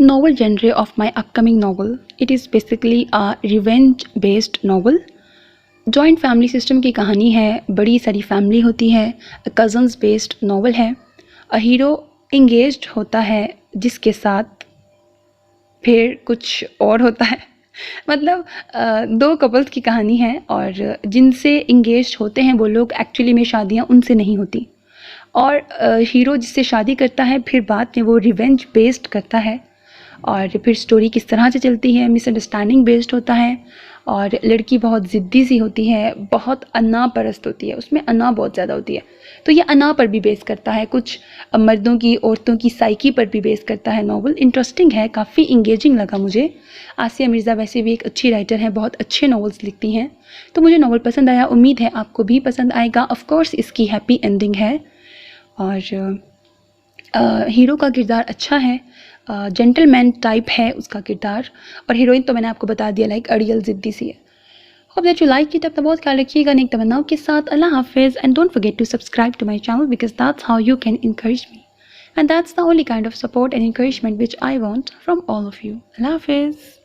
novel genre of my upcoming novel. It is basically a revenge based novel. Joint family system की कहानी है, बड़ी सारी family होती है, कज़न्स बेस्ड नावल है। अ हीरो इंगेज्ड होता है जिसके साथ फिर कुछ और होता है मतलब दो कपल्स की कहानी है और जिनसे इंगेज होते हैं वो लोग एक्चुअली में शादियां उनसे नहीं होती और हीरो जिससे शादी करता है फिर बाद में वो रिवेंज बेस्ड करता है और फिर स्टोरी किस तरह से चलती है, मिसअंडरस्टैंडिंग बेस्ड होता है और लड़की बहुत ज़िद्दी सी होती है, बहुत अना परस्त होती है, उसमें अना बहुत ज़्यादा होती है। तो ये अना पर भी बेस करता है, कुछ मर्दों की औरतों की साइकी पर भी बेस करता है। नॉवल इंटरेस्टिंग है, काफ़ी इंगेजिंग लगा मुझे। आसिया मिर्ज़ा वैसे भी एक अच्छी राइटर हैं, बहुत अच्छे नॉवेल्स लिखती हैं, तो मुझे नॉवल पसंद आया। उम्मीद है आपको भी पसंद आएगा। ऑफ कोर्स इसकी हैप्पी एंडिंग है और हीरो का किरदार अच्छा है, जेंटलमैन टाइप है उसका किरदार और हीरोइन तो मैंने आपको बता दिया लाइक अड़ियल ज़िद्दी सी है। Hope that you like it. अपना बहुत ख्याल रखिएगा नेक तमन्नाओं के साथ। अल्लाह हाफिज़ and don't forget to subscribe to my channel because that's how you can encourage me and that's the only kind of support and encouragement which I want from all of you. Allah Hafiz.